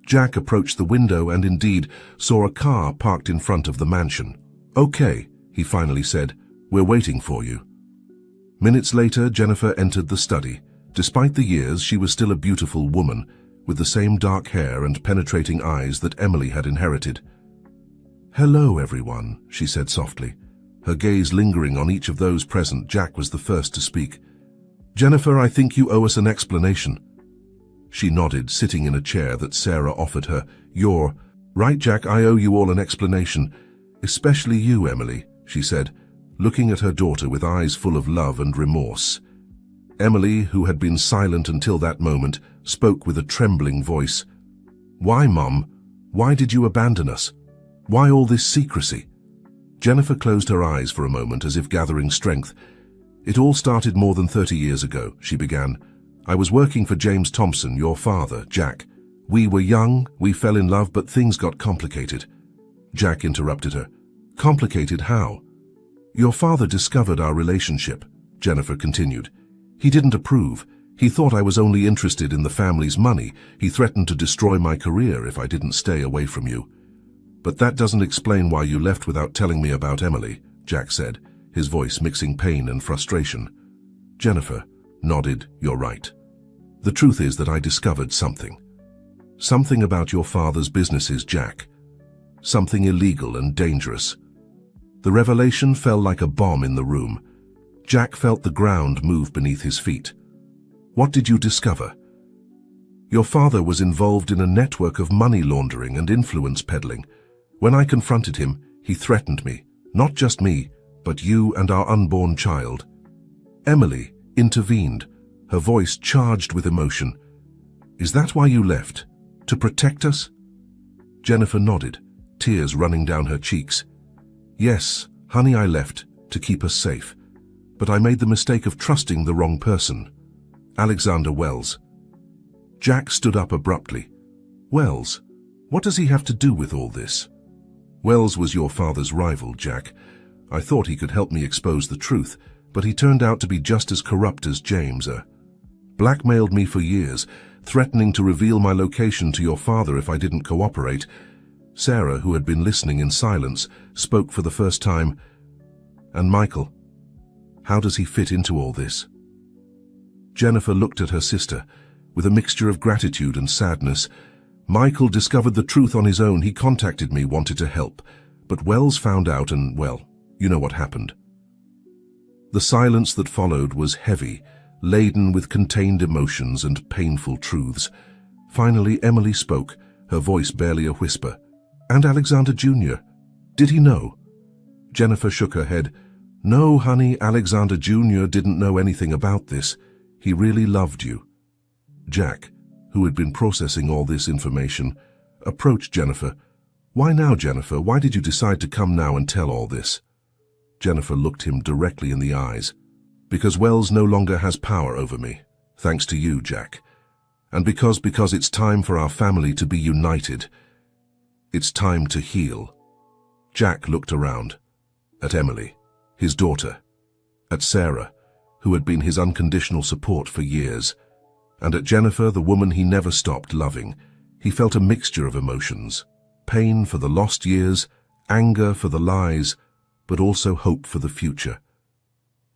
Jack approached the window and indeed saw a car parked in front of the mansion. "Okay," he finally said, "we're waiting for you." Minutes later, Jennifer entered the study. Despite the years, she was still a beautiful woman, with the same dark hair and penetrating eyes that Emily had inherited. "Hello, everyone," she said softly. Her gaze lingering on each of those present, Jack was the first to speak. "Jennifer, I think you owe us an explanation." She nodded, sitting in a chair that Sarah offered her. "You're right, Jack, I owe you all an explanation. Especially you, Emily," she said, looking at her daughter with eyes full of love and remorse. Emily, who had been silent until that moment, spoke with a trembling voice. "Why, Mum? Why did you abandon us? Why all this secrecy? Jennifer closed her eyes for a moment as if gathering strength. It all started more than 30 years ago, she began. I was working for James Thompson, your father, Jack. We were young, we fell in love, but things got complicated. Jack interrupted her. Complicated how? Your father discovered our relationship, Jennifer continued. He didn't approve. He thought I was only interested in the family's money. He threatened to destroy my career if I didn't stay away from you. But that doesn't explain why you left without telling me about Emily, Jack said, his voice mixing pain and frustration. Jennifer nodded. You're right. The truth is that I discovered something. Something about your father's businesses, Jack. Something illegal and dangerous. The revelation fell like a bomb in the room. Jack felt the ground move beneath his feet. What did you discover? Your father was involved in a network of money laundering and influence peddling. When I confronted him, he threatened me, not just me, but you and our unborn child. Emily intervened, her voice charged with emotion. Is that why you left? To protect us? Jennifer nodded, tears running down her cheeks. Yes, honey, I left to keep us safe. But I made the mistake of trusting the wrong person. Alexander Wells. Jack stood up abruptly. Wells? What does he have to do with all this? Wells was your father's rival, Jack. I thought he could help me expose the truth, but he turned out to be just as corrupt as James. Blackmailed me for years, threatening to reveal my location to your father if I didn't cooperate. Sarah, who had been listening in silence, spoke for the first time. And Michael? How does he fit into all this? Jennifer looked at her sister, with a mixture of gratitude and sadness. Michael discovered the truth on his own. He contacted me, wanted to help. But Wells found out and, well, you know what happened. The silence that followed was heavy, laden with contained emotions and painful truths. Finally, Emily spoke, her voice barely a whisper. And Alexander Jr. Did he know? Jennifer shook her head. No, honey, Alexander Jr. didn't know anything about this. He really loved you. Jack, who had been processing all this information, approached Jennifer. Why now, Jennifer? Why did you decide to come now and tell all this? Jennifer looked him directly in the eyes. Because Wells no longer has power over me, thanks to you, Jack. And because it's time for our family to be united. It's time to heal. Jack looked around. At Emily, his daughter. At Sarah, who had been his unconditional support for years. And at Jennifer, the woman he never stopped loving. He felt a mixture of emotions. Pain for the lost years, anger for the lies, but also hope for the future.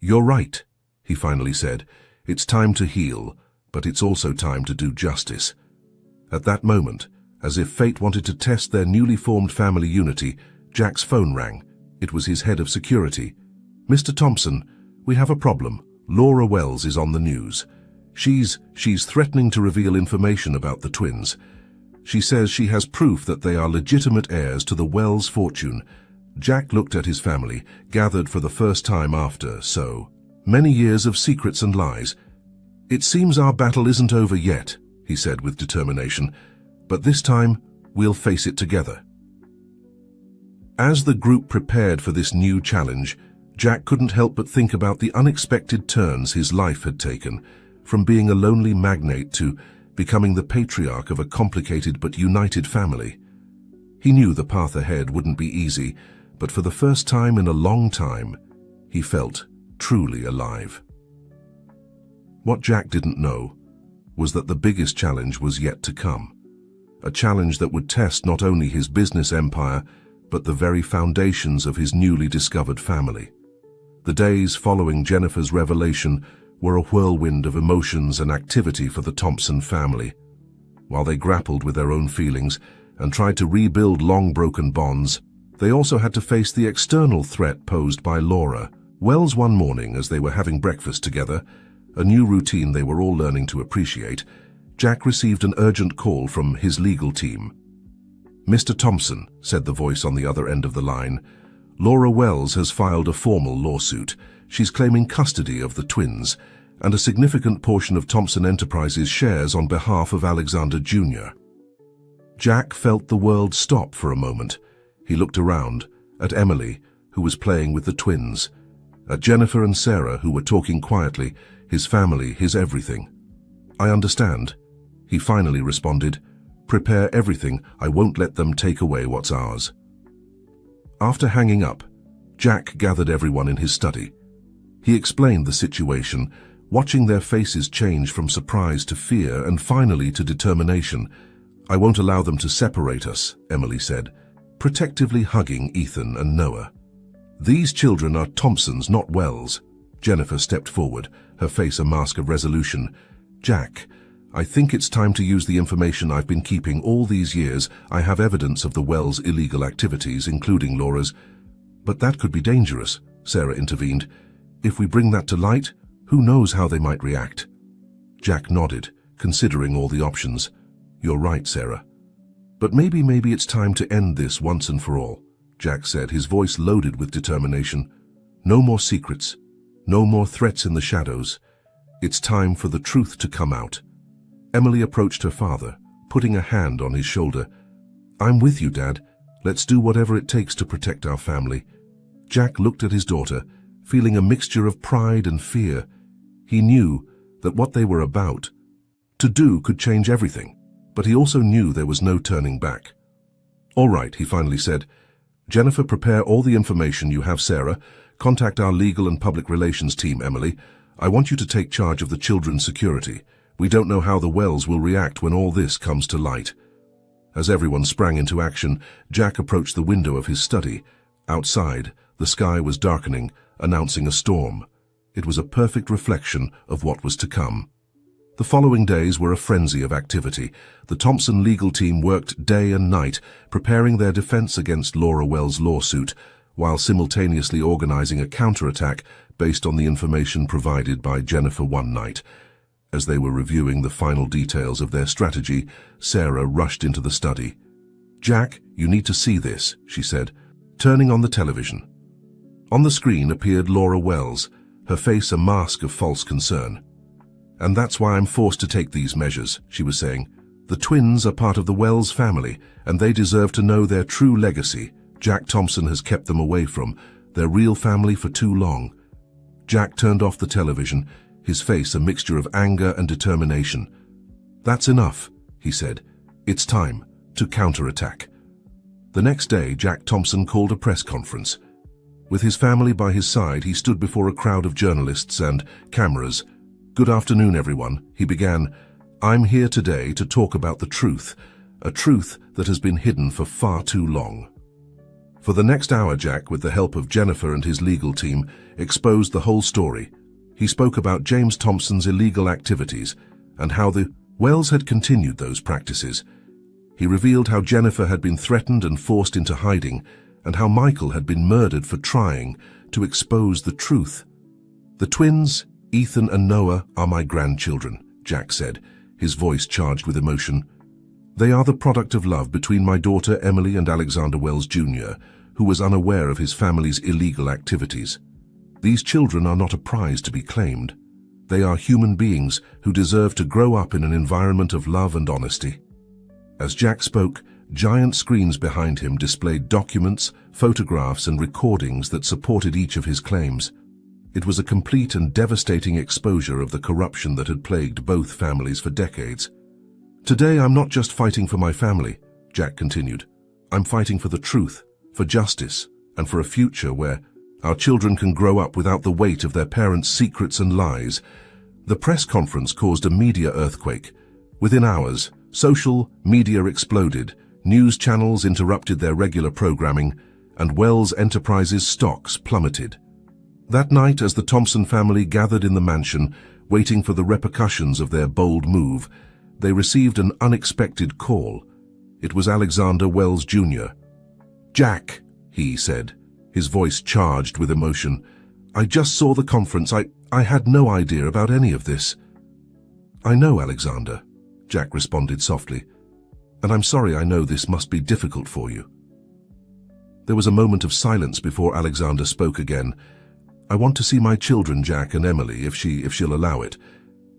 You're right, he finally said. It's time to heal, but it's also time to do justice. At that moment, as if fate wanted to test their newly formed family unity, Jack's phone rang. It was his head of security. Mr. Thompson, we have a problem. Laura Wells is on the news. She's threatening to reveal information about the twins. She says she has proof that they are legitimate heirs to the Wells fortune. Jack looked at his family, gathered for the first time after so many years of secrets and lies. It seems our battle isn't over yet, he said with determination, but this time we'll face it together. As the group prepared for this new challenge, Jack couldn't help but think about the unexpected turns his life had taken, from being a lonely magnate to becoming the patriarch of a complicated but united family. He knew the path ahead wouldn't be easy, but for the first time in a long time, he felt truly alive. What Jack didn't know was that the biggest challenge was yet to come, a challenge that would test not only his business empire, but the very foundations of his newly discovered family. The days following Jennifer's revelation were a whirlwind of emotions and activity for the Thompson family. While they grappled with their own feelings and tried to rebuild long-broken bonds, they also had to face the external threat posed by Laura Wells. One morning, as they were having breakfast together, a new routine they were all learning to appreciate, Jack received an urgent call from his legal team. Mr. Thompson, said the voice on the other end of the line, Laura Wells has filed a formal lawsuit. She's claiming custody of the twins and a significant portion of Thompson Enterprises shares on behalf of Alexander Jr. Jack felt the world stop for a moment. He looked around, at Emily, who was playing with the twins, at Jennifer and Sarah, who were talking quietly, his family, his everything. "I understand," he finally responded. "Prepare everything. I won't let them take away what's ours." After hanging up, Jack gathered everyone in his study. He explained the situation, watching their faces change from surprise to fear and finally to determination. "I won't allow them to separate us," Emily said, protectively hugging Ethan and Noah. "These children are Thompsons, not Wells." Jennifer stepped forward, her face a mask of resolution. "Jack, I think it's time to use the information I've been keeping all these years. I have evidence of the Wells' illegal activities, including Laura's." "But that could be dangerous," Sarah intervened. "If we bring that to light, who knows how they might react?" Jack nodded, considering all the options. "You're right, Sarah. But maybe it's time to end this once and for all," Jack said, his voice loaded with determination. "No more secrets. No more threats in the shadows. It's time for the truth to come out." Emily approached her father, putting a hand on his shoulder. "I'm with you, Dad. Let's do whatever it takes to protect our family." Jack looked at his daughter, feeling a mixture of pride and fear. He knew that what they were about to do could change everything, but he also knew there was no turning back. "All right," he finally said. "Jennifer, prepare all the information you have. Sarah, contact our legal and public relations team. Emily, I want you to take charge of the children's security. We don't know how the Wells will react when all this comes to light." As everyone sprang into action, Jack approached the window of his study. Outside, the sky was darkening, announcing a storm. It was a perfect reflection of what was to come. The following days were a frenzy of activity. The Thompson legal team worked day and night, preparing their defense against Laura Wells' lawsuit, while simultaneously organizing a counterattack based on the information provided by Jennifer one night. As they were reviewing the final details of their strategy, Sarah rushed into the study. "Jack, you need to see this," she said, turning on the television. On the screen appeared Laura Wells, her face a mask of false concern. "And that's why I'm forced to take these measures," she was saying. "The twins are part of the Wells family, and they deserve to know their true legacy. Jack Thompson has kept them away from their real family for too long." Jack turned off the television, his face a mixture of anger and determination. "That's enough," he said. "It's time to counterattack." The next day, Jack Thompson called a press conference. With his family by his side, he stood before a crowd of journalists and cameras. "Good afternoon, everyone," he began. "I'm here today to talk about the truth, a truth that has been hidden for far too long." For the next hour, Jack, with the help of Jennifer and his legal team, exposed the whole story. He spoke about James Thompson's illegal activities and how the Wells had continued those practices. He revealed how Jennifer had been threatened and forced into hiding, and how Michael had been murdered for trying to expose the truth. "The twins, Ethan and Noah, are my grandchildren," Jack said, his voice charged with emotion. "They are the product of love between my daughter Emily and Alexander Wells Jr., who was unaware of his family's illegal activities. These children are not a prize to be claimed. They are human beings who deserve to grow up in an environment of love and honesty." As Jack spoke, giant screens behind him displayed documents, photographs, and recordings that supported each of his claims. It was a complete and devastating exposure of the corruption that had plagued both families for decades. "Today, I'm not just fighting for my family," Jack continued. "I'm fighting for the truth, for justice, and for a future where our children can grow up without the weight of their parents' secrets and lies." The press conference caused a media earthquake. Within hours, social media exploded, news channels interrupted their regular programming, and Wells Enterprises stocks plummeted. That night, as the Thompson family gathered in the mansion, waiting for the repercussions of their bold move, they received an unexpected call. It was Alexander Wells Jr. "Jack," he said, his voice charged with emotion, "I just saw the conference. I had no idea about any of this." "I know, Alexander," Jack responded softly, "and I'm sorry. I know this must be difficult for you." There was a moment of silence before Alexander spoke again. "I want to see my children, Jack and Emily, if she'll allow it."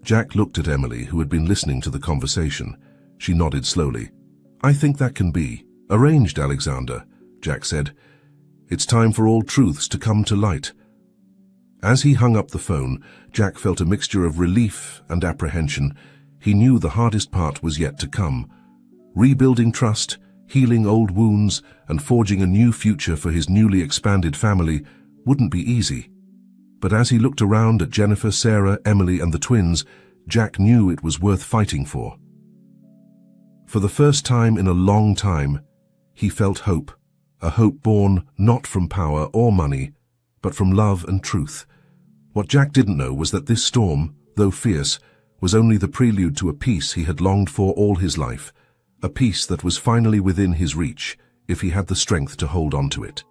Jack looked at Emily, who had been listening to the conversation. She nodded slowly. "I think that can be arranged, Alexander. Jack said. "It's time for all truths to come to light." As he hung up the phone, Jack felt a mixture of relief and apprehension. He knew the hardest part was yet to come. Rebuilding trust, healing old wounds, and forging a new future for his newly expanded family wouldn't be easy. But as he looked around at Jennifer, Sarah, Emily, and the twins, Jack knew it was worth fighting for. For the first time in a long time, he felt hope, a hope born not from power or money, but from love and truth. What Jack didn't know was that this storm, though fierce, was only the prelude to a peace he had longed for all his life, a peace that was finally within his reach, if he had the strength to hold on to it.